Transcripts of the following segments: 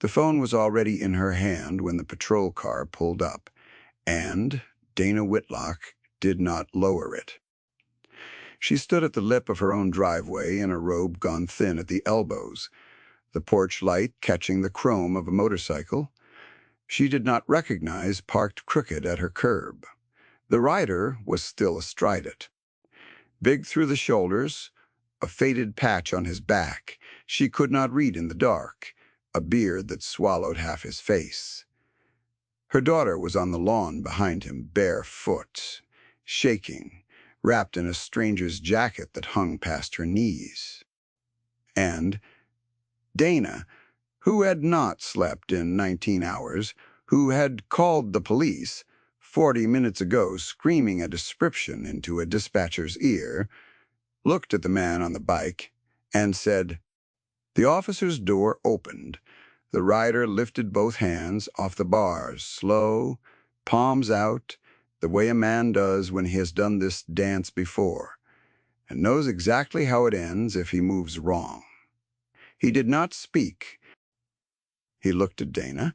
The phone was already in her hand when the patrol car pulled up, and Dana Whitlock did not lower it. She stood at the lip of her own driveway in a robe gone thin at the elbows, the porch light catching the chrome of a motorcycle. She did not recognize parked crooked at her curb. The rider was still astride it. Big through the shoulders, a faded patch on his back she could not read in the dark, a beard that swallowed half his face. Her daughter was on the lawn behind him, barefoot, shaking, wrapped in a stranger's jacket that hung past her knees. And Dana, who had not slept in 19 hours, who had called the police 40 minutes ago screaming a description into a dispatcher's ear, looked at the man on the bike and said, the officer's door opened. The rider lifted both hands off the bars, slow, palms out, the way a man does when he has done this dance before, and knows exactly how it ends if he moves wrong. He did not speak. He looked at Dana,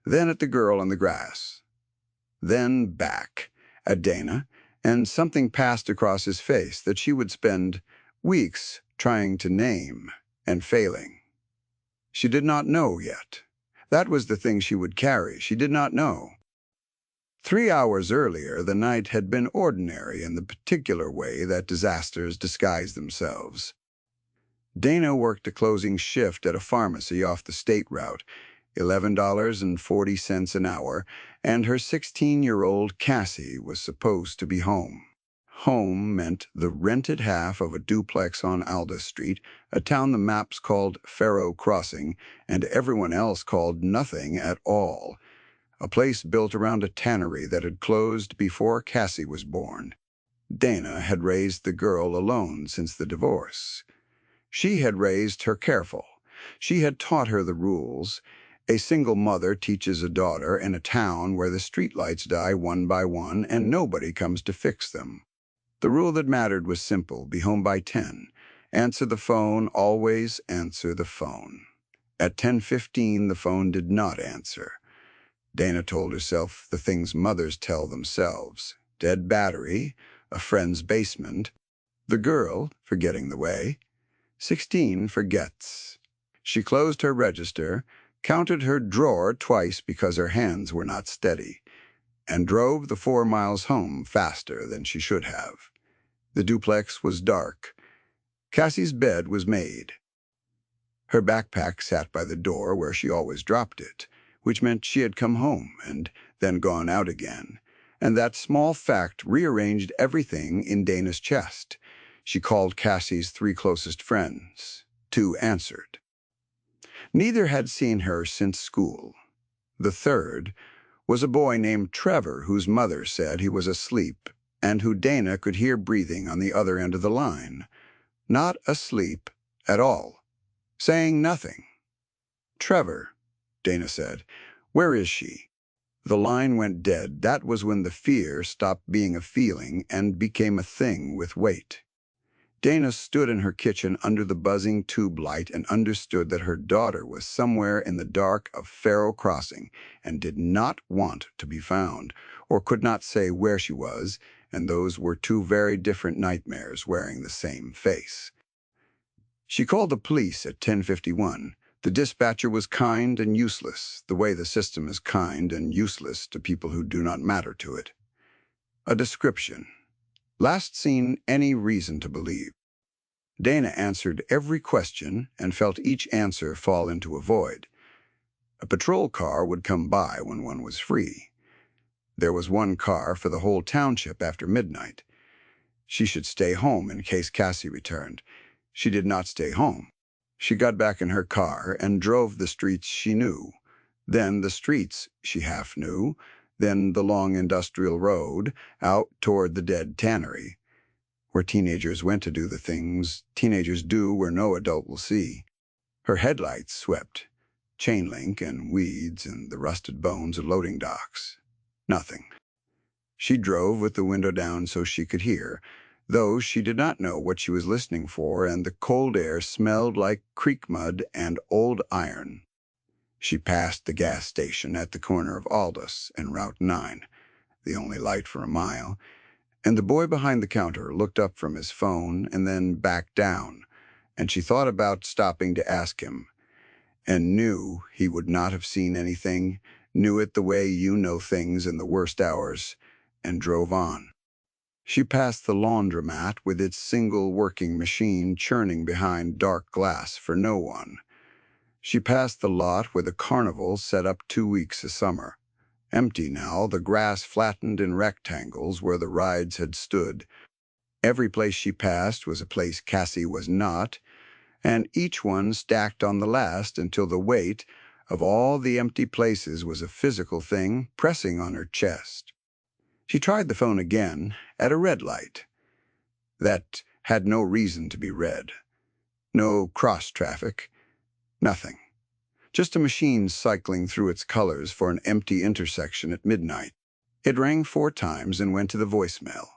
then at the girl on the grass, then back at Dana, and something passed across his face that she would spend weeks trying to name and failing. She did not know yet. That was the thing she would carry. She did not know. 3 hours earlier, the night had been ordinary in the particular way that disasters disguise themselves. Dana worked a closing shift at a pharmacy off the state route, $11.40 an hour, and her 16-year-old Cassie was supposed to be home. Home meant the rented half of a duplex on Aldous Street, a town the maps called Faro Crossing, and everyone else called nothing at all. A place built around a tannery that had closed before Cassie was born. Dana had raised the girl alone since the divorce. She had raised her careful. She had taught her the rules. A single mother teaches a daughter in a town where the streetlights die one by one and nobody comes to fix them. The rule that mattered was simple: be home by 10. Answer the phone, always answer the phone. At 10:15, the phone did not answer. Dana told herself the things mothers tell themselves: dead battery, a friend's basement, the girl forgetting the way. 16 forgets. She closed her register, counted her drawer twice because her hands were not steady, and drove the 4 miles home faster than she should have. The duplex was dark. Cassie's bed was made. Her backpack sat by the door where she always dropped it, which meant she had come home and then gone out again, and that small fact rearranged everything in Dana's chest. She called Cassie's 3 closest friends. 2 answered. Neither had seen her since school. The third was a boy named Trevor, whose mother said he was asleep and who Dana could hear breathing on the other end of the line. Not asleep at all. Saying nothing. Trevor, Dana said. Where is she? The line went dead. That was when the fear stopped being a feeling and became a thing with weight. Dana stood in her kitchen under the buzzing tube light and understood that her daughter was somewhere in the dark of Faro Crossing and did not want to be found, or could not say where she was, and those were 2 very different nightmares wearing the same face. She called the police at 10:51. The dispatcher was kind and useless, the way the system is kind and useless to people who do not matter to it. A description. Last seen any reason to believe. Dana answered every question and felt each answer fall into a void. A patrol car would come by when one was free. There was 1 car for the whole township after midnight. She should stay home in case Cassie returned. She did not stay home. She got back in her car and drove the streets she knew, then the streets she half knew, then the long industrial road out toward the dead tannery, where teenagers went to do the things teenagers do where no adult will see. Her headlights swept chain link and weeds and the rusted bones of loading docks. Nothing. She drove with the window down so she could hear, though she did not know what she was listening for, and the cold air smelled like creek mud and old iron. She passed the gas station at the corner of Aldous and Route 9, the only light for a mile, and the boy behind the counter looked up from his phone and then back down, and she thought about stopping to ask him, and knew he would not have seen anything, knew it the way you know things in the worst hours, and drove on. She passed the laundromat with its single working machine churning behind dark glass for no one. She passed the lot where the carnival set up 2 weeks a summer. Empty now, the grass flattened in rectangles where the rides had stood. Every place she passed was a place Cassie was not, and each one stacked on the last until the weight of all the empty places was a physical thing pressing on her chest. She tried the phone again at a red light that had no reason to be red. No cross traffic, nothing. Just a machine cycling through its colors for an empty intersection at midnight. It rang 4 times and went to the voicemail.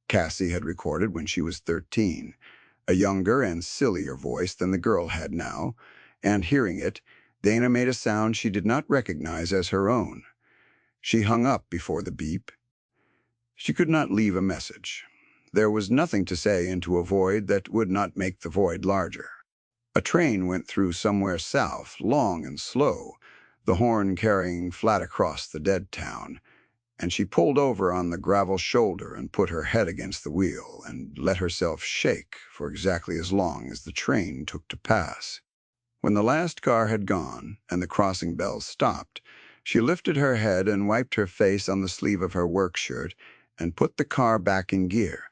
Cassie had recorded when she was 13, a younger and sillier voice than the girl had now, and hearing it, Dana made a sound she did not recognize as her own. She hung up before the beep. She could not leave a message. There was nothing to say into a void that would not make the void larger. A train went through somewhere south, long and slow, the horn carrying flat across the dead town, and she pulled over on the gravel shoulder and put her head against the wheel and let herself shake for exactly as long as the train took to pass. When the last car had gone and the crossing bells stopped, she lifted her head and wiped her face on the sleeve of her work shirt and put the car back in gear,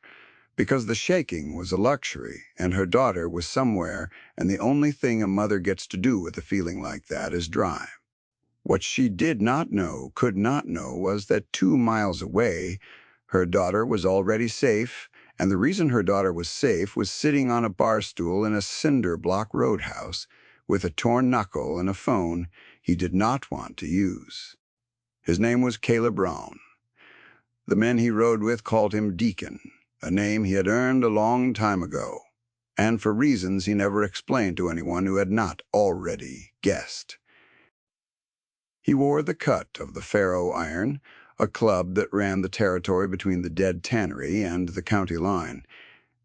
because the shaking was a luxury and her daughter was somewhere, and the only thing a mother gets to do with a feeling like that is drive. What she did not know, could not know, was that 2 miles away, her daughter was already safe, and the reason her daughter was safe was sitting on a bar stool in a cinder-block roadhouse with a torn knuckle and a phone he did not want to use. His name was Caleb Brown. The men he rode with called him Deacon, a name he had earned a long time ago, and for reasons he never explained to anyone who had not already guessed. He wore the cut of the Faro Iron, a club that ran the territory between the dead tannery and the county line,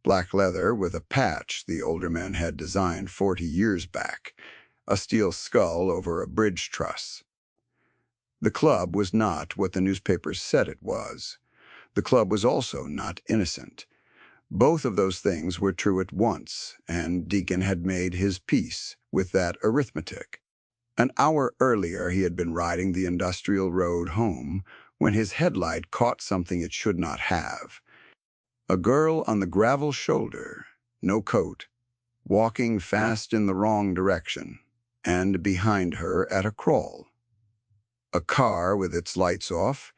black leather with a patch the older men had designed 40 years back, a steel skull over a bridge truss. The club was not what the newspapers said it was. The club was also not innocent. Both of those things were true at once, and Deacon had made his peace with that arithmetic. An hour earlier he had been riding the industrial road home when his headlight caught something it should not have. A girl on the gravel shoulder, no coat, walking fast in the wrong direction, and behind her at a crawl. A car with its lights off,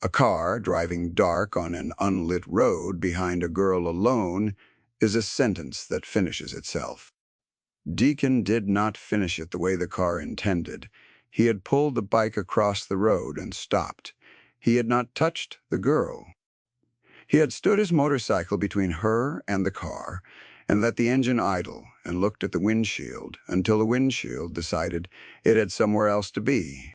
a car driving dark on an unlit road behind a girl alone is a sentence that finishes itself. Deacon did not finish it the way the car intended. He had pulled the bike across the road and stopped. He had not touched the girl. He had stood his motorcycle between her and the car and let the engine idle and looked at the windshield until the windshield decided it had somewhere else to be.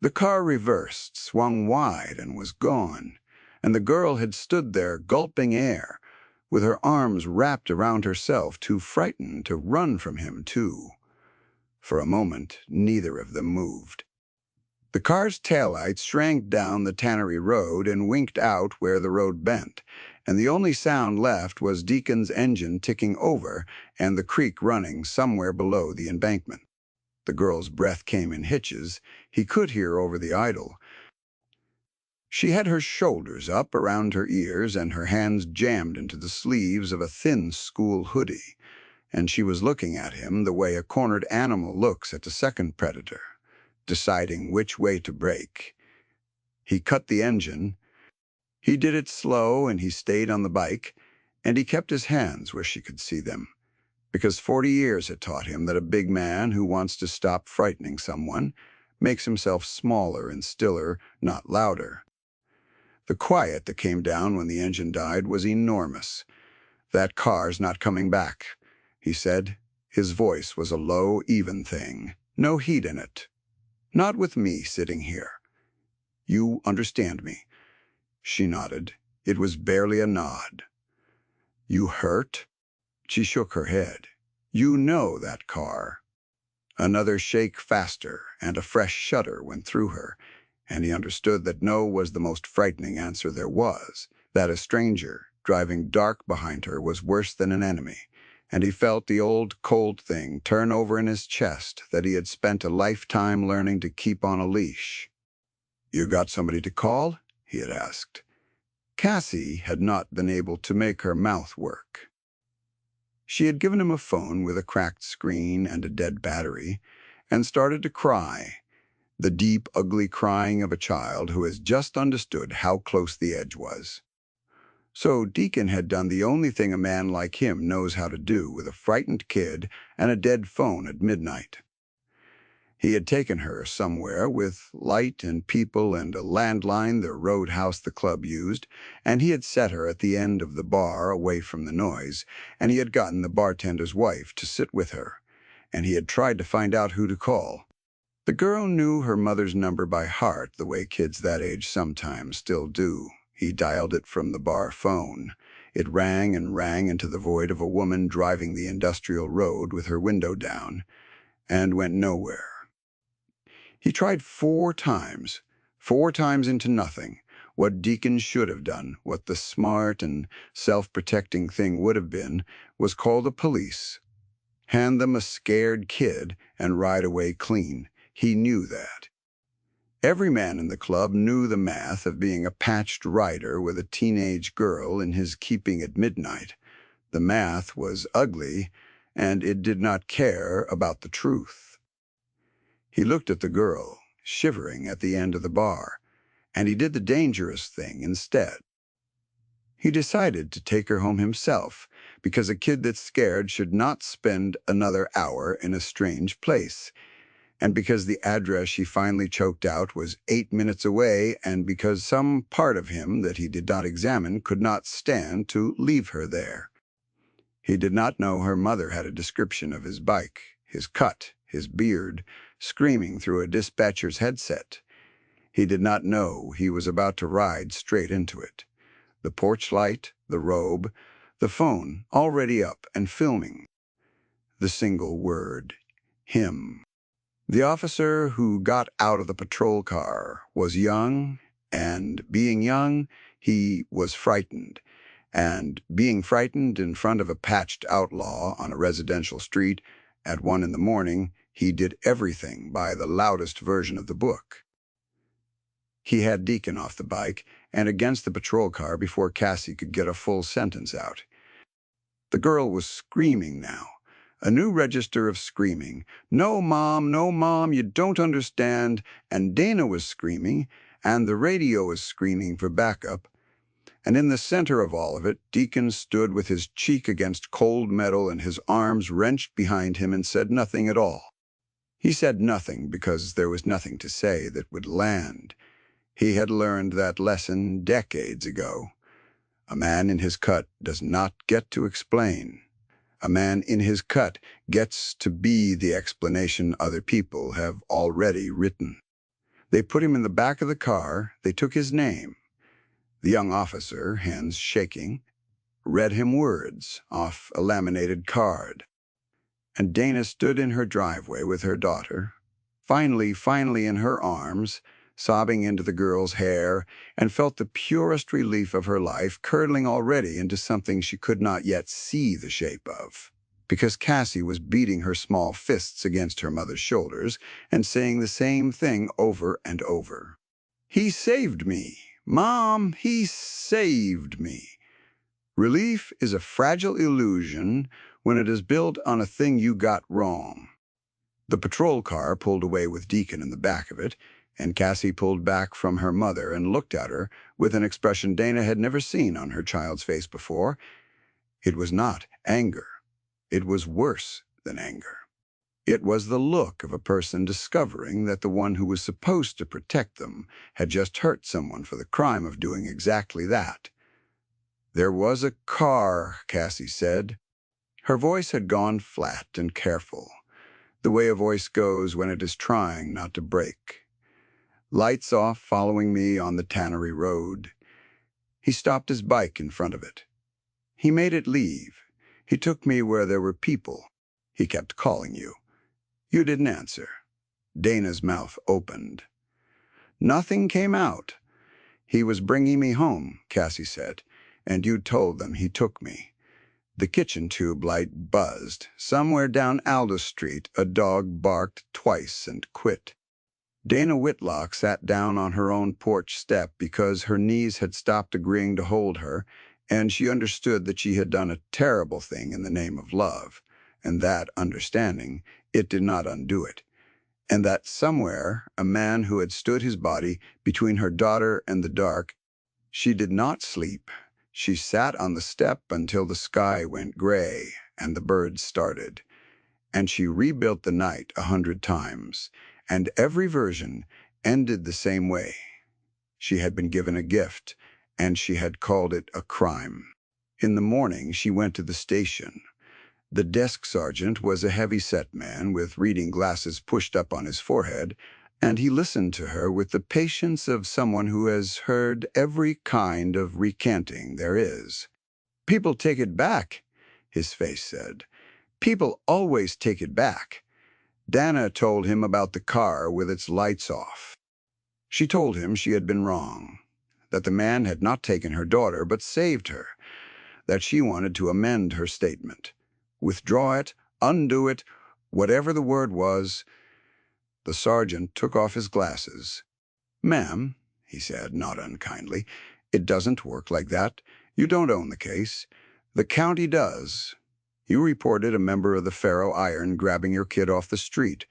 The car reversed, swung wide, and was gone, and the girl had stood there gulping air, with her arms wrapped around herself, too frightened to run from him, too. For a moment, neither of them moved. The car's taillights shrank down the tannery road and winked out where the road bent, and the only sound left was Deacon's engine ticking over and the creek running somewhere below the embankment. The girl's breath came in hitches. He could hear over the idle. She had her shoulders up around her ears and her hands jammed into the sleeves of a thin school hoodie, and she was looking at him the way a cornered animal looks at a second predator, deciding which way to break. He cut the engine. He did it slow, and he stayed on the bike, and he kept his hands where she could see them, because 40 years had taught him that a big man who wants to stop frightening someone makes himself smaller and stiller, not louder. The quiet that came down when the engine died was enormous. "That car's not coming back," he said. His voice was a low, even thing, no heat in it, Not with me sitting here. You understand me?" She nodded. It was barely a nod. "You hurt?" She shook her head. "You know that car." Another shake faster, and a fresh shudder went through her, and he understood that no was the most frightening answer there was, that a stranger, driving dark behind her, was worse than an enemy, and he felt the old cold thing turn over in his chest that he had spent a lifetime learning to keep on a leash. "You got somebody to call?" he had asked. Cassie had not been able to make her mouth work. She had given him a phone with a cracked screen and a dead battery, and started to cry, the deep, ugly crying of a child who has just understood how close the edge was. So Deacon had done the only thing a man like him knows how to do with a frightened kid and a dead phone at midnight. He had taken her somewhere with light and people and a landline the roadhouse the club used, and he had set her at the end of the bar away from the noise, and he had gotten the bartender's wife to sit with her, and he had tried to find out who to call. The girl knew her mother's number by heart the way kids that age sometimes still do. He dialed it from the bar phone. It rang and rang into the void of a woman driving the industrial road with her window down, and went nowhere. He tried 4 times into nothing. What Deacon should have done, what the smart and self-protecting thing would have been, was call the police, hand them a scared kid, and ride away clean. He knew that. Every man in the club knew the math of being a patched rider with a teenage girl in his keeping at midnight. The math was ugly, and it did not care about the truth. He looked at the girl, shivering at the end of the bar, and he did the dangerous thing instead. He decided to take her home himself, because a kid that's scared should not spend another hour in a strange place, and because the address she finally choked out was 8 minutes away, and because some part of him that he did not examine could not stand to leave her there. He did not know her mother had a description of his bike, his cut, his beard, screaming through a dispatcher's headset. He did not know he was about to ride straight into it. The porch light, the robe, the phone already up and filming. The single word, him. The officer who got out of the patrol car was young, and being young, he was frightened. And being frightened in front of a patched outlaw on a residential street at 1 in the morning, he did everything by the loudest version of the book. He had Deacon off the bike and against the patrol car before Cassie could get a full sentence out. The girl was screaming now, a new register of screaming. "No, Mom, you don't understand." And Dana was screaming, and the radio was screaming for backup. And in the center of all of it, Deacon stood with his cheek against cold metal and his arms wrenched behind him and said nothing at all. He said nothing because there was nothing to say that would land. He had learned that lesson decades ago. A man in his cut does not get to explain. A man in his cut gets to be the explanation other people have already written. They put him in the back of the car, they took his name. The young officer, hands shaking, read him words off a laminated card. And Dana stood in her driveway with her daughter, finally in her arms, sobbing into the girl's hair, and felt the purest relief of her life curdling already into something she could not yet see the shape of. Because Cassie was beating her small fists against her mother's shoulders and saying the same thing over and over. "He saved me. Mom, he saved me." Relief is a fragile illusion when it is built on a thing you got wrong. The patrol car pulled away with Deacon in the back of it, and Cassie pulled back from her mother and looked at her with an expression Dana had never seen on her child's face before. It was not anger. It was worse than anger. It was the look of a person discovering that the one who was supposed to protect them had just hurt someone for the crime of doing exactly that. "There was a car," Cassie said. Her voice had gone flat and careful. the way a voice goes when it is trying not to break. Lights off following me on the Tannery Road. He stopped his bike in front of it. He made it leave. He took me where there were people. He kept calling you. You didn't answer. Dana's mouth opened. Nothing came out. He was bringing me home, Cassie said, and you told them he took me. The kitchen tube light buzzed. Somewhere down Aldous Street, a dog barked twice and quit. Dana Whitlock sat down on her own porch step because her knees had stopped agreeing to hold her, and she understood that she had done a terrible thing in the name of love, and that, understanding, it did not undo it, and that somewhere a man who had stood his body between her daughter and the dark. She did not sleep. She sat on the step until the sky went gray and the birds started, and she rebuilt the night 100 times, and every version ended the same way. She had been given a gift, and she had called it a crime. In the morning, she went to the station. The desk sergeant was a heavy-set man with reading glasses pushed up on his forehead, and he listened to her with the patience of someone who has heard every kind of recanting there is. "People take it back," his face said. "People always take it back." Dana told him about the car with its lights off. She told him she had been wrong, that the man had not taken her daughter but saved her, that she wanted to amend her statement. Withdraw it, undo it, whatever the word was. The sergeant took off his glasses. "Ma'am," he said, not unkindly, "it doesn't work like that. You don't own the case. The county does. You reported a member of the Faro Iron grabbing your kid off the street.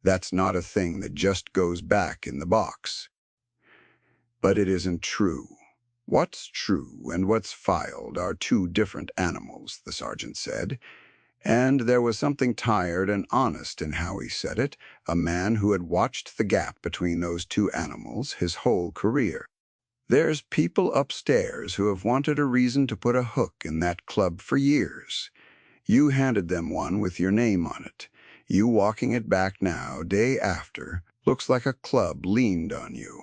That's not a thing that just goes back in the box." "But it isn't true. What's true and what's filed are two different animals," the sergeant said. And there was something tired and honest in how he said it, a man who had watched the gap between those two animals his whole career. "There's people upstairs who have wanted a reason to put a hook in that club for years. You handed them one with your name on it. You walking it back now, day after, looks like a club leaned on you.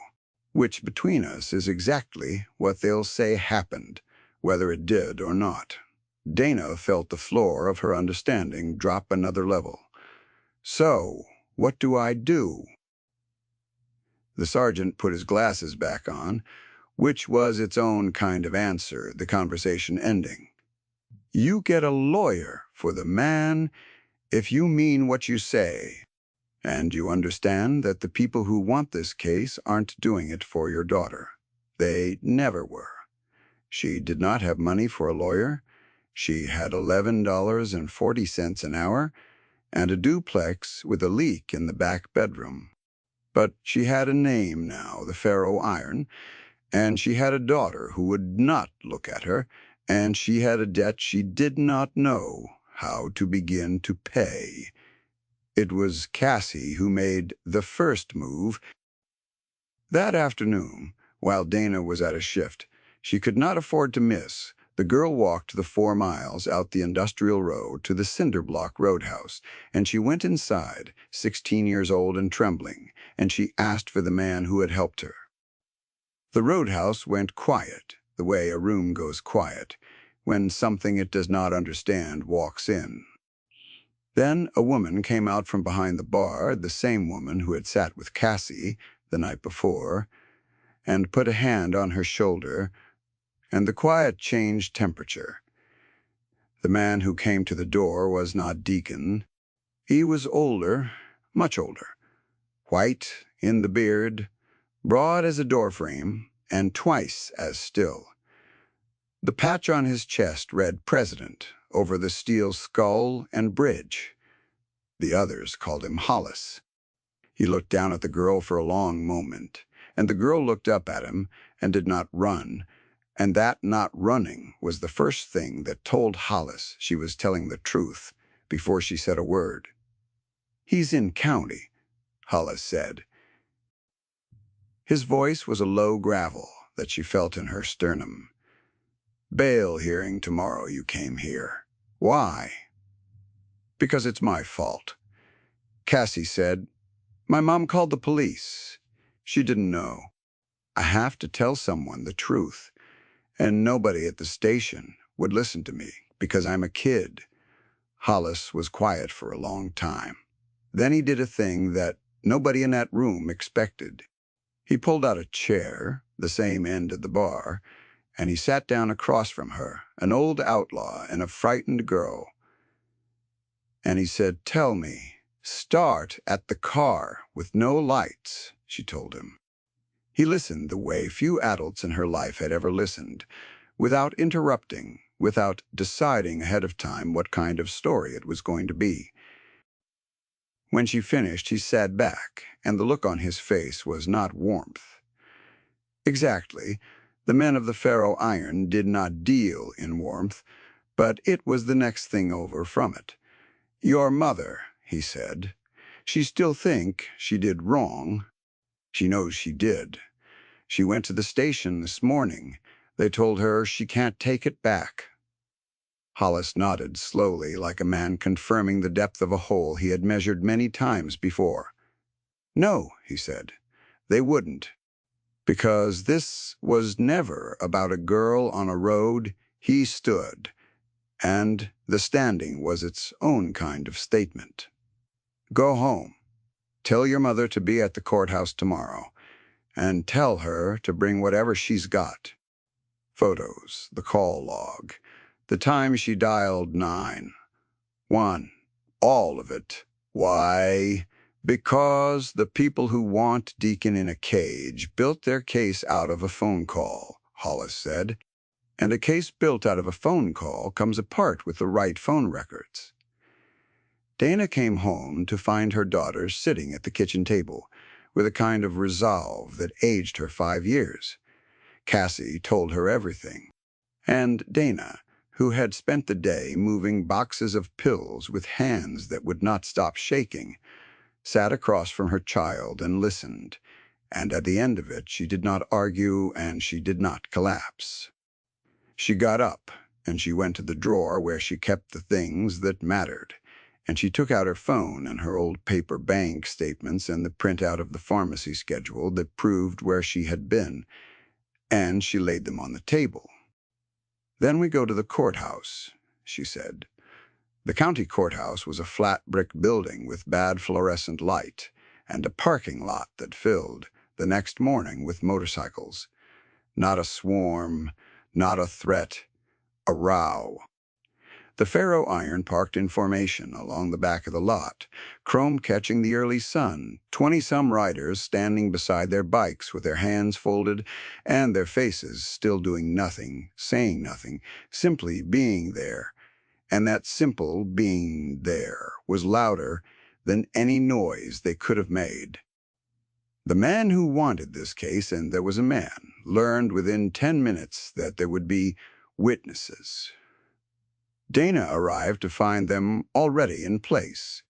Which, between us, is exactly what they'll say happened, whether it did or not." Dana felt the floor of her understanding drop another level. "So, what do I do?" The sergeant put his glasses back on, which was its own kind of answer, the conversation ending. "You get a lawyer for the man if you mean what you say. And you understand that the people who want this case aren't doing it for your daughter. They never were. She did not have money for a lawyer. She had $11.40 an hour and a duplex with a leak in the back bedroom. But she had a name now, the Faro Iron, and she had a daughter who would not look at her, and she had a debt she did not know how to begin to pay. It was Cassie who made the first move. That afternoon, while Dana was at a shift she could not afford to miss, the girl walked the 4 miles out the industrial road to the Cinderblock Roadhouse, and she went inside, 16 years old and trembling, and she asked for the man who had helped her. The roadhouse went quiet, the way a room goes quiet, when something it does not understand walks in. Then a woman came out from behind the bar, the same woman who had sat with Cassie the night before, and put a hand on her shoulder, and the quiet changed temperature. The man who came to the door was not Deacon. He was older, much older, white in the beard, broad as a doorframe, and twice as still. The patch on his chest read President over the steel skull and bridge. The others called him Hollis. He looked down at the girl for a long moment, and the girl looked up at him and did not run, and that not running was the first thing that told Hollis she was telling the truth before she said a word. "He's in county," Hollis said. His voice was a low gravel that she felt in her sternum. "Bail hearing tomorrow you came here. Why?" "Because it's my fault." Cassie said, "My mom called the police. She didn't know. I have to tell someone the truth, and nobody at the station would listen to me because I'm a kid." Hollis was quiet for a long time. Then he did a thing that nobody in that room expected. He pulled out a chair, the same end of the bar, and he sat down across from her, an old outlaw and a frightened girl. And he said, "Tell me, start at the car with no lights," she told him. He listened the way few adults in her life had ever listened, without interrupting, without deciding ahead of time what kind of story it was going to be. When she finished, he sat back, and the look on his face was not warmth. Exactly. The men of the Faro Iron did not deal in warmth, but it was the next thing over from it. "Your mother," he said. "She still think she did wrong. She knows she did. She went to the station this morning. They told her she can't take it back." Hollis nodded slowly, like a man confirming the depth of a hole he had measured many times before. "No," he said, "they wouldn't. Because this was never about a girl on a road he stood, and the standing was its own kind of statement. Go home. Tell your mother to be at the courthouse tomorrow, and tell her to bring whatever she's got. Photos, the call log, the time she dialed 911, all of it. Why? Because the people who want Deacon in a cage built their case out of a phone call," Hollis said. "And a case built out of a phone call comes apart with the right phone records." Dana came home to find her daughter sitting at the kitchen table, with a kind of resolve that aged her 5 years. Cassie told her everything. And Dana, who had spent the day moving boxes of pills with hands that would not stop shaking, sat across from her child and listened, and at the end of it she did not argue and she did not collapse. She got up, and she went to the drawer where she kept the things that mattered, and she took out her phone and her old paper bank statements and the printout of the pharmacy schedule that proved where she had been, and she laid them on the table. "Then we go to the courthouse," she said. The county courthouse was a flat brick building with bad fluorescent light, and a parking lot that filled, the next morning, with motorcycles. Not a swarm, not a threat, a row. The Faro Iron parked in formation along the back of the lot, chrome catching the early sun, 20-some riders standing beside their bikes with their hands folded and their faces still doing nothing, saying nothing, simply being there. And that simple being there was louder than any noise they could have made. The man who wanted this case, and there was a man, learned within 10 minutes that there would be witnesses. Dana arrived to find them already in place.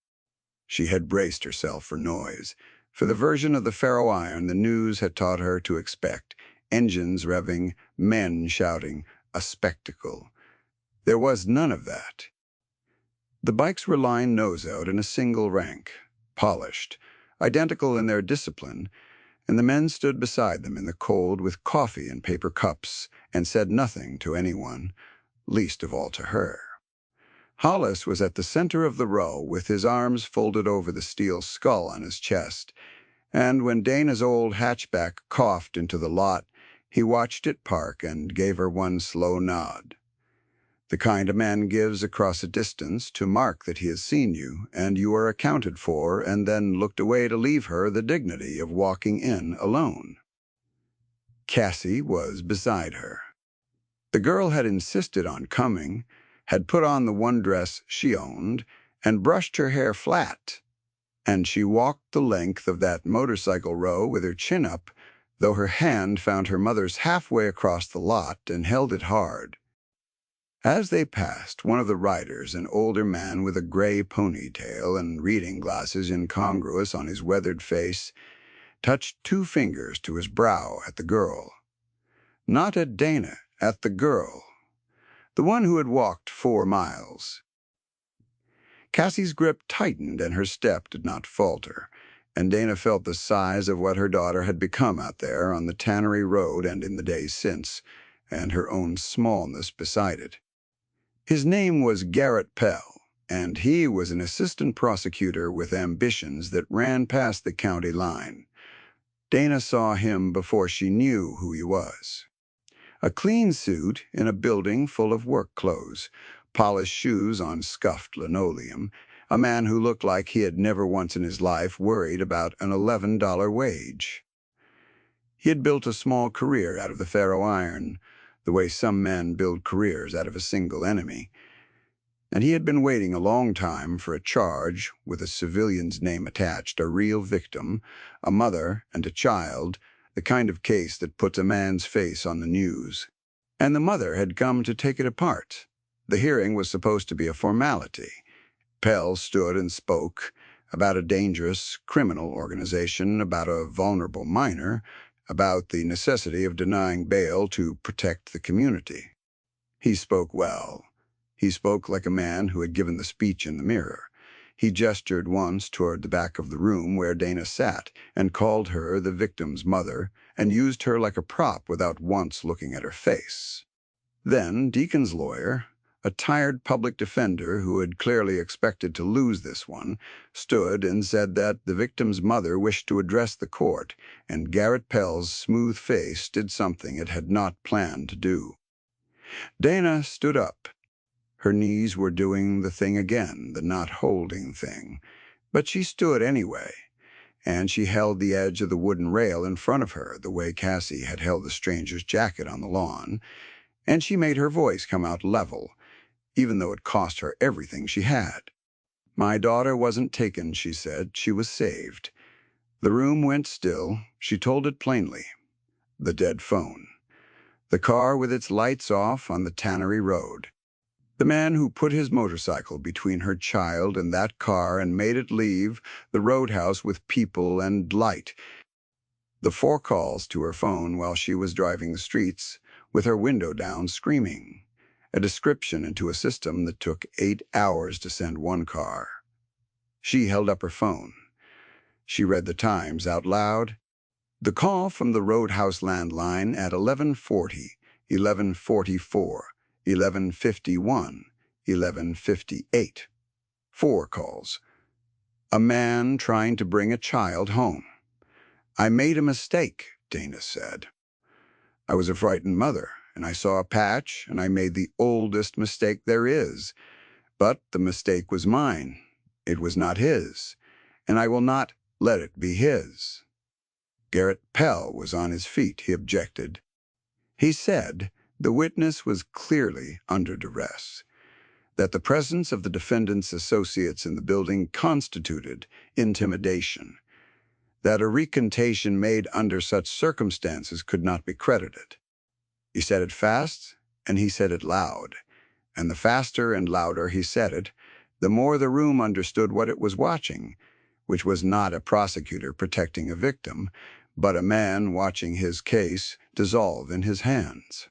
She had braced herself for noise. For the version of the Faro Iron the news had taught her to expect: engines revving, men shouting, a spectacle. There was none of that. The bikes were lined nose out in a single rank, polished, identical in their discipline, and the men stood beside them in the cold with coffee in paper cups and said nothing to anyone, least of all to her. Hollis was at the center of the row with his arms folded over the steel skull on his chest, and when Dana's old hatchback coughed into the lot, he watched it park and gave her one slow nod. The kind a man gives across a distance to mark that he has seen you and you are accounted for, and then looked away to leave her the dignity of walking in alone. Cassie was beside her. The girl had insisted on coming, had put on the one dress she owned, and brushed her hair flat, and she walked the length of that motorcycle row with her chin up, though her hand found her mother's halfway across the lot and held it hard. As they passed, one of the riders, an older man with a gray ponytail and reading glasses incongruous on his weathered face, touched 2 fingers to his brow at the girl. Not at Dana, at the girl, the one who had walked 4 miles. Cassie's grip tightened and her step did not falter, and Dana felt the size of what her daughter had become out there on the Tannery Road and in the days since, and her own smallness beside it. His name was Garrett Pell, and he was an assistant prosecutor with ambitions that ran past the county line. Dana saw him before she knew who he was. A clean suit in a building full of work clothes, polished shoes on scuffed linoleum, a man who looked like he had never once in his life worried about an $11 wage. He had built a small career out of the ferro iron, the way some men build careers out of a single enemy. And he had been waiting a long time for a charge with a civilian's name attached, a real victim, a mother and a child, the kind of case that puts a man's face on the news. And the mother had come to take it apart. The hearing was supposed to be a formality. Pell stood and spoke about a dangerous criminal organization, about a vulnerable minor, about the necessity of denying bail to protect the community. He spoke well. He spoke like a man who had given the speech in the mirror. He gestured once toward the back of the room where Dana sat and called her the victim's mother and used her like a prop without once looking at her face. Then Deacon's lawyer, a tired public defender who had clearly expected to lose this one, stood and said that the victim's mother wished to address the court, and Garrett Pell's smooth face did something it had not planned to do. Dana stood up. Her knees were doing the thing again, the not holding thing. But she stood anyway, and she held the edge of the wooden rail in front of her, the way Cassie had held the stranger's jacket on the lawn, and she made her voice come out level, even though it cost her everything she had. "My daughter wasn't taken," she said. "She was saved." The room went still. She told it plainly. The dead phone. The car with its lights off on the Tannery Road. The man who put his motorcycle between her child and that car and made it leave the roadhouse with people and light. The 4 calls to her phone while she was driving the streets, with her window down, screaming. A description into a system that took 8 hours to send one car. She held up her phone. She read the times out loud. The call from the Roadhouse landline at 11:40, 11:44, 11:51, 11:58. 4 calls. A man trying to bring a child home. "I made a mistake," Dana said. "I was a frightened mother, and I saw a patch, and I made the oldest mistake there is. But the mistake was mine. It was not his, and I will not let it be his." Garrett Pell was on his feet. He objected. He said the witness was clearly under duress, that the presence of the defendant's associates in the building constituted intimidation, that a recantation made under such circumstances could not be credited. He said it fast, and he said it loud, and the faster and louder he said it, the more the room understood what it was watching, which was not a prosecutor protecting a victim, but a man watching his case dissolve in his hands.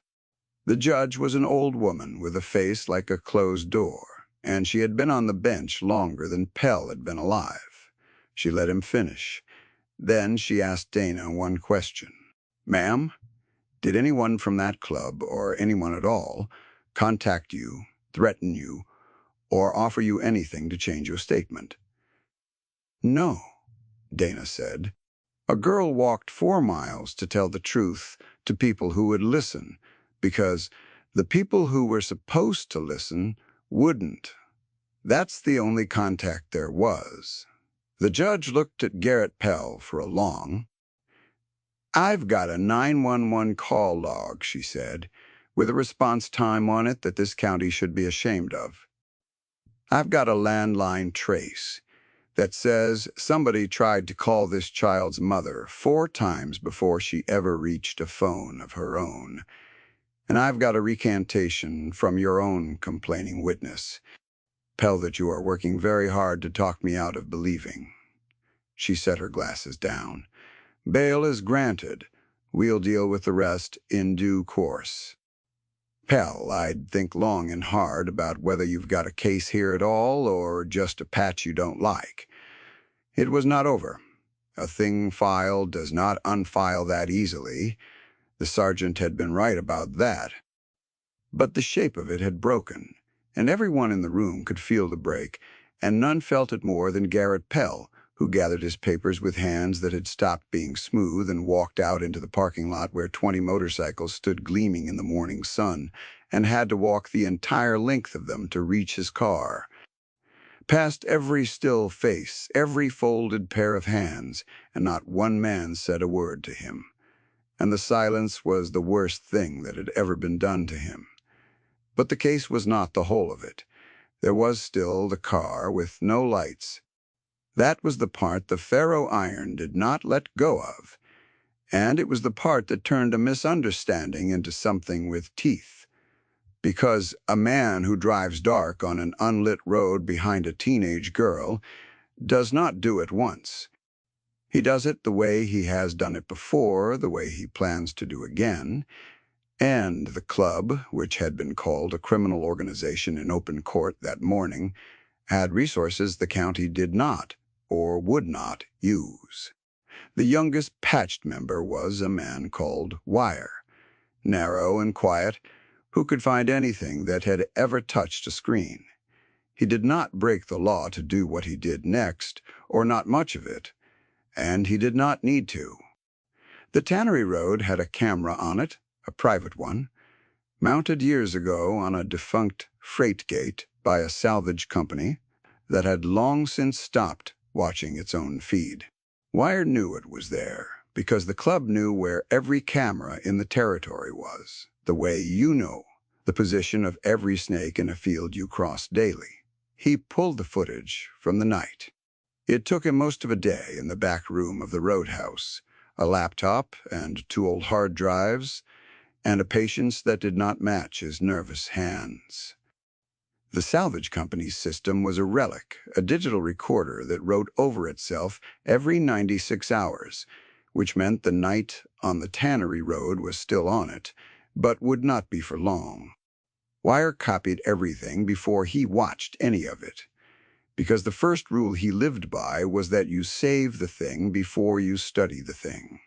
The judge was an old woman with a face like a closed door, and she had been on the bench longer than Pell had been alive. She let him finish. Then she asked Dana one question. "Ma'am, did anyone from that club, or anyone at all, contact you, threaten you, or offer you anything to change your statement?" "No," Dana said. "A girl walked 4 miles to tell the truth to people who would listen, because the people who were supposed to listen wouldn't. That's the only contact there was." The judge looked at Garrett Pell for a long. "I've got a 911 call log," she said, "with a response time on it that this county should be ashamed of. I've got a landline trace that says somebody tried to call this child's mother 4 times before she ever reached a phone of her own. And I've got a recantation from your own complaining witness, Pell, that you are working very hard to talk me out of believing." She set her glasses down. "Bail is granted. We'll deal with the rest in due course." Pell, I'd think long and hard about whether you've got a case here at all or just a patch you don't like. It was not over. A thing filed does not unfile that easily. The sergeant had been right about that. But the shape of it had broken, and everyone in the room could feel the break, and none felt it more than Garrett Pell, who gathered his papers with hands that had stopped being smooth and walked out into the parking lot where 20 motorcycles stood gleaming in the morning sun, and had to walk the entire length of them to reach his car. Past every still face, every folded pair of hands, and not one man said a word to him. And the silence was the worst thing that had ever been done to him. But the case was not the whole of it. There was still the car with no lights. That was the part the ferro iron did not let go of, and it was the part that turned a misunderstanding into something with teeth. Because a man who drives dark on an unlit road behind a teenage girl does not do it once. He does it the way he has done it before, the way he plans to do again, and the club, which had been called a criminal organization in open court that morning, had resources the county did not, or would not, use. The youngest patched member was a man called Wire, narrow and quiet, who could find anything that had ever touched a screen. He did not break the law to do what he did next, or not much of it, and he did not need to. The Tannery Road had a camera on it, a private one, mounted years ago on a defunct freight gate by a salvage company that had long since stopped watching its own feed. Wire knew it was there because the club knew where every camera in the territory was, the way you know the position of every snake in a field you cross daily. He pulled the footage from the night. It took him most of a day in the back room of the roadhouse, a laptop and 2 old hard drives, and a patience that did not match his nervous hands. The salvage company's system was a relic, a digital recorder that wrote over itself every 96 hours, which meant the night on the Tannery Road was still on it, but would not be for long. Wire copied everything before he watched any of it, because the first rule he lived by was that you save the thing before you study the thing.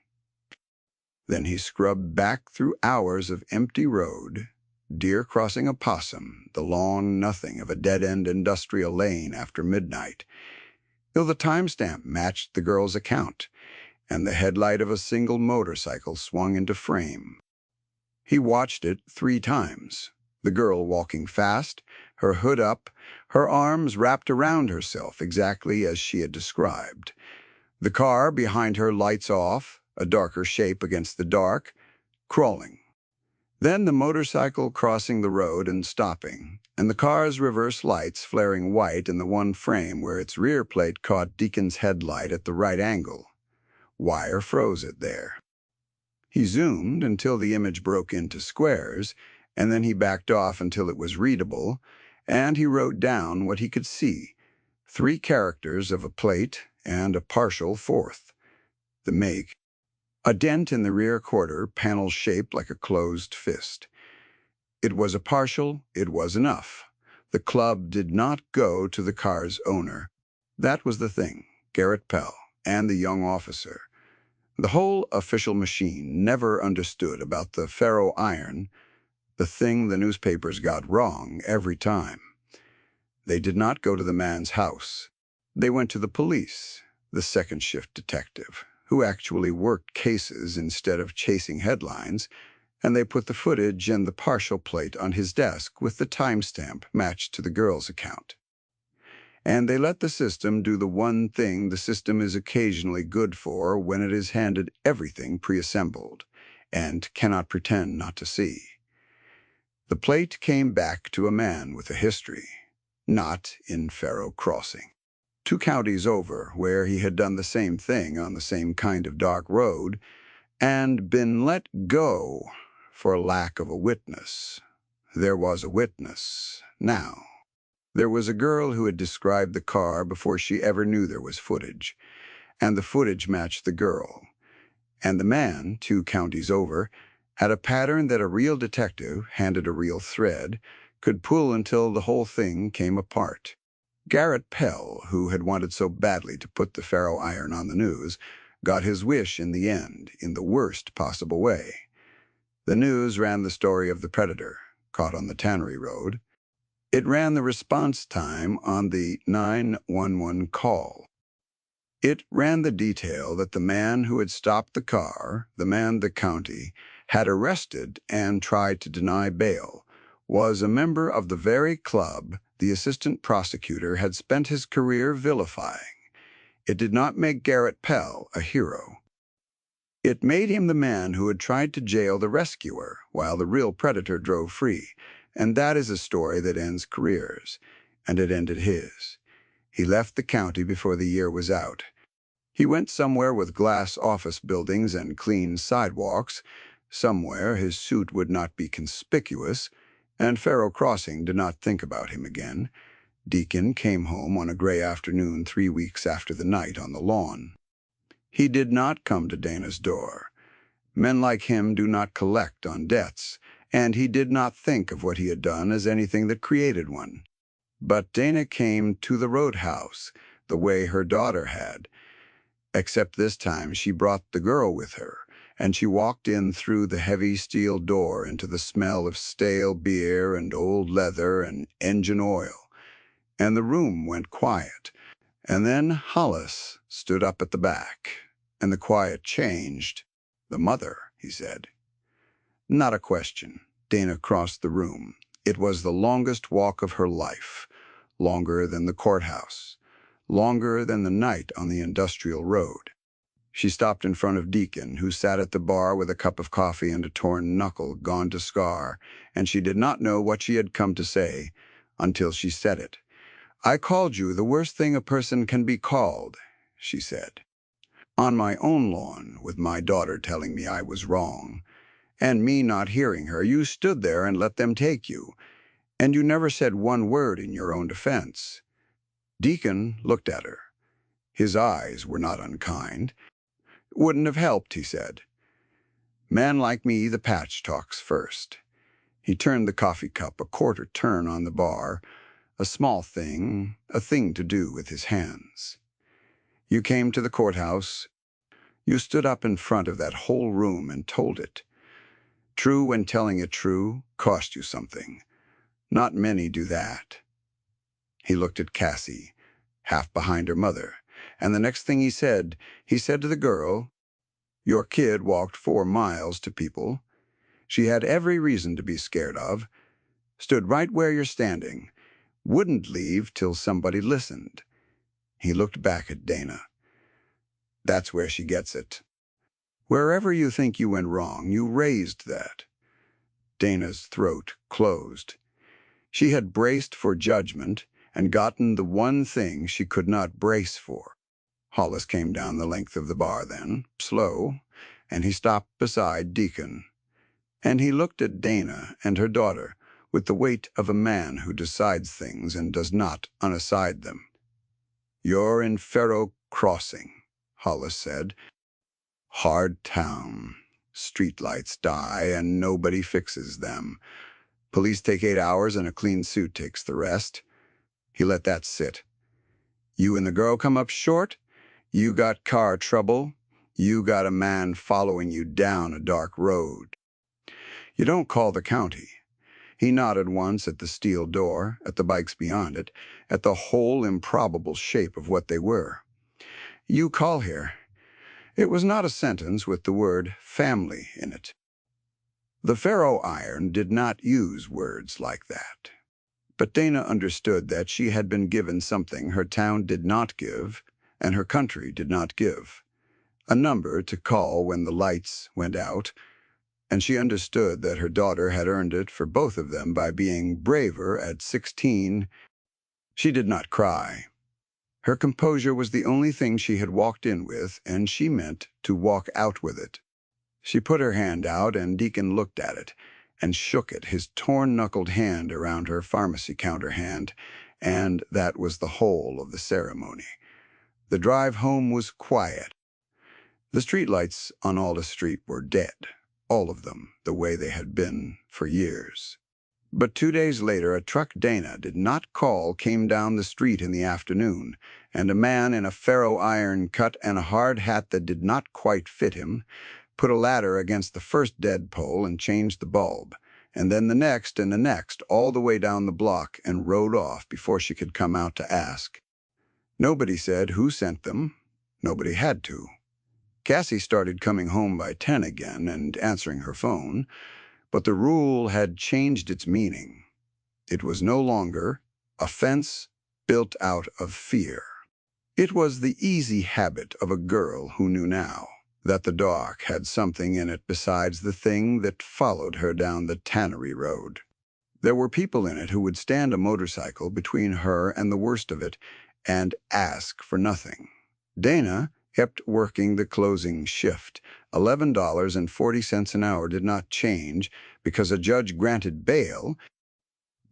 Then he scrubbed back through hours of empty road, deer crossing a possum, the long nothing of a dead-end industrial lane after midnight, till the timestamp matched the girl's account, and the headlight of a single motorcycle swung into frame. He watched it 3 times, the girl walking fast, her hood up, her arms wrapped around herself exactly as she had described. The car behind her lights off, a darker shape against the dark, crawling. Then the motorcycle crossing the road and stopping, and the car's reverse lights flaring white in the one frame where its rear plate caught Deacon's headlight at the right angle. Wire froze it there. He zoomed until the image broke into squares, and then he backed off until it was readable, and he wrote down what he could see, 3 characters of a plate and a partial 4th. The make. A dent in the rear quarter, panel shaped like a closed fist. It was a partial, it was enough. The club did not go to the car's owner. That was the thing, Garrett Pell and the young officer. The whole official machine never understood about the ferro iron, the thing the newspapers got wrong every time. They did not go to the man's house. They went to the police, the second shift detective, who actually worked cases instead of chasing headlines, and they put the footage and the partial plate on his desk with the timestamp matched to the girl's account. And they let the system do the one thing the system is occasionally good for when it is handed everything preassembled and cannot pretend not to see. The plate came back to a man with a history, not in Faro Crossing. 2 counties over, where he had done the same thing on the same kind of dark road, and been let go for lack of a witness. There was a witness, now. There was a girl who had described the car before she ever knew there was footage, and the footage matched the girl. And the man, 2 counties over, had a pattern that a real detective, handed a real thread, could pull until the whole thing came apart. Garrett Pell, who had wanted so badly to put the Faro iron on the news, got his wish in the end, in the worst possible way. The news ran the story of the predator, caught on the Tannery Road. It ran the response time on the 911 call. It ran the detail that the man who had stopped the car, the man the county had arrested and tried to deny bail, was a member of the very club the assistant prosecutor had spent his career vilifying. It did not make Garrett Pell a hero. It made him the man who had tried to jail the rescuer while the real predator drove free, and that is a story that ends careers, and it ended his. He left the county before the year was out. He went somewhere with glass office buildings and clean sidewalks. Somewhere his suit would not be conspicuous, and Faro Crossing did not think about him again. Deacon came home on a gray afternoon 3 weeks after the night on the lawn. He did not come to Dana's door. Men like him do not collect on debts, and he did not think of what he had done as anything that created one. But Dana came to the roadhouse the way her daughter had, except this time she brought the girl with her, and she walked in through the heavy steel door into the smell of stale beer and old leather and engine oil, and the room went quiet. And then Hollis stood up at the back, and the quiet changed. "The mother," he said. Not a question. Dana crossed the room. It was the longest walk of her life, longer than the courthouse, longer than the night on the industrial road. She stopped in front of Deacon, who sat at the bar with a cup of coffee and a torn knuckle gone to scar, and she did not know what she had come to say until she said it. "I called you the worst thing a person can be called," she said. "On my own lawn, with my daughter telling me I was wrong, and me not hearing her, you stood there and let them take you, and you never said one word in your own defense." Deacon looked at her. His eyes were not unkind. "Wouldn't have helped," he said. "Man like me, the patch talks first." He turned the coffee cup a quarter turn on the bar, a small thing, a thing to do with his hands. "You came to the courthouse. You stood up in front of that whole room and told it. True when telling it true cost you something. Not many do that." He looked at Cassie, half behind her mother, and the next thing he said to the girl, "Your kid walked 4 miles to people. She had every reason to be scared of. Stood right where you're standing. Wouldn't leave till somebody listened." He looked back at Dana. "That's where she gets it. Wherever you think you went wrong, you raised that." Dana's throat closed. She had braced for judgment and gotten the one thing she could not brace for. Hollis came down the length of the bar then, slow, and he stopped beside Deacon. And he looked at Dana and her daughter with the weight of a man who decides things and does not unaside them. "You're in Faro Crossing," Hollis said. "Hard town. Streetlights die and nobody fixes them. Police take 8 hours and a clean suit takes the rest." He let that sit. "You and the girl come up short? You got car trouble? You got a man following you down a dark road? You don't call the county." He nodded once at the steel door, at the bikes beyond it, at the whole improbable shape of what they were. "You call here." It was not a sentence with the word family in it. The Faro iron did not use words like that. But Dana understood that she had been given something her town did not give and her country did not give. A number to call when the lights went out, and she understood that her daughter had earned it for both of them by being braver at 16. She did not cry. Her composure was the only thing she had walked in with, and she meant to walk out with it. She put her hand out, and Deacon looked at it and shook it, his torn-knuckled hand around her pharmacy counter hand, and that was the whole of the ceremony. The drive home was quiet. The streetlights on Alda Street were dead. all of them the way they had been for years. But 2 days later, a truck Dana did not call came down the street in the afternoon, and a man in a ferro iron cut and a hard hat that did not quite fit him put a ladder against the first dead pole and changed the bulb, and then the next and the next, all the way down the block, and rode off before she could come out to ask. Nobody said who sent them. Nobody had to. Cassie started coming home by 10 again and answering her phone, but the rule had changed its meaning. It was no longer a fence built out of fear. It was the easy habit of a girl who knew now that the dark had something in it besides the thing that followed her down the tannery road. There were people in it who would stand a motorcycle between her and the worst of it and ask for nothing. Dana kept working the closing shift. $11.40 an hour did not change because a judge granted bail.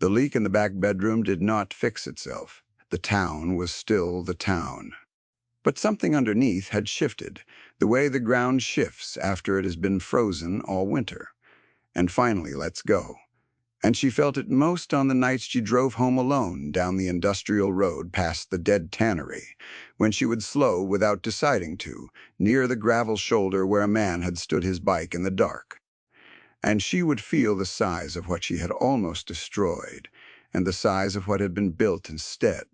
The leak in the back bedroom did not fix itself. The town was still the town. But something underneath had shifted, the way the ground shifts after it has been frozen all winter. And finally, let's go. And she felt it most on the nights she drove home alone down the industrial road past the dead tannery, when she would slow without deciding to, near the gravel shoulder where a man had stood his bike in the dark. And she would feel the size of what she had almost destroyed, and the size of what had been built instead.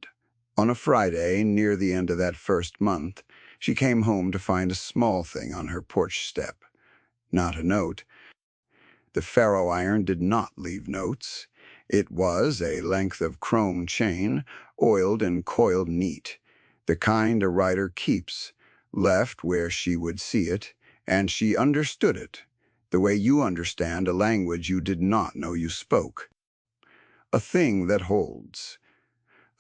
On a Friday, near the end of that first month, she came home to find a small thing on her porch step. Not a note. The ferro iron did not leave notes. It was a length of chrome chain, oiled and coiled neat, the kind a writer keeps, left where she would see it, and she understood it, the way you understand a language you did not know you spoke. A thing that holds.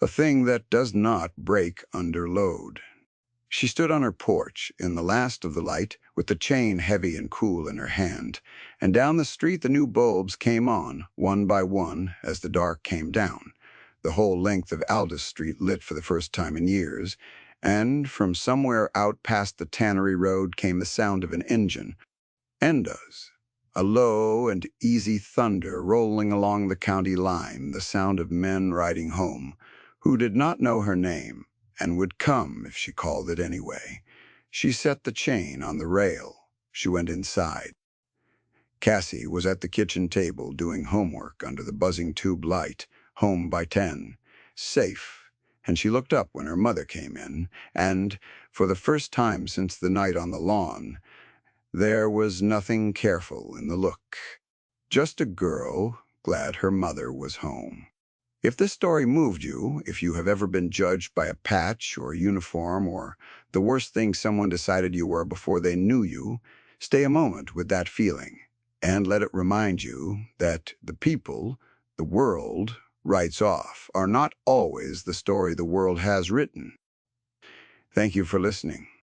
A thing that does not break under load. She stood on her porch, in the last of the light, with the chain heavy and cool in her hand, and down the street the new bulbs came on, one by one, as the dark came down, the whole length of Aldous Street lit for the first time in years, and from somewhere out past the tannery road came the sound of an engine, Enda's, a low and easy thunder rolling along the county line, the sound of men riding home, who did not know her name, and would come if she called it anyway. She set the chain on the rail. She went inside. Cassie was at the kitchen table doing homework under the buzzing tube light, home by 10, safe, and she looked up when her mother came in, and, for the first time since the night on the lawn, there was nothing careful in the look. Just a girl glad her mother was home. If this story moved you, if you have ever been judged by a patch or a uniform or the worst thing someone decided you were before they knew you, stay a moment with that feeling and let it remind you that the people the world writes off are not always the story the world has written. Thank you for listening.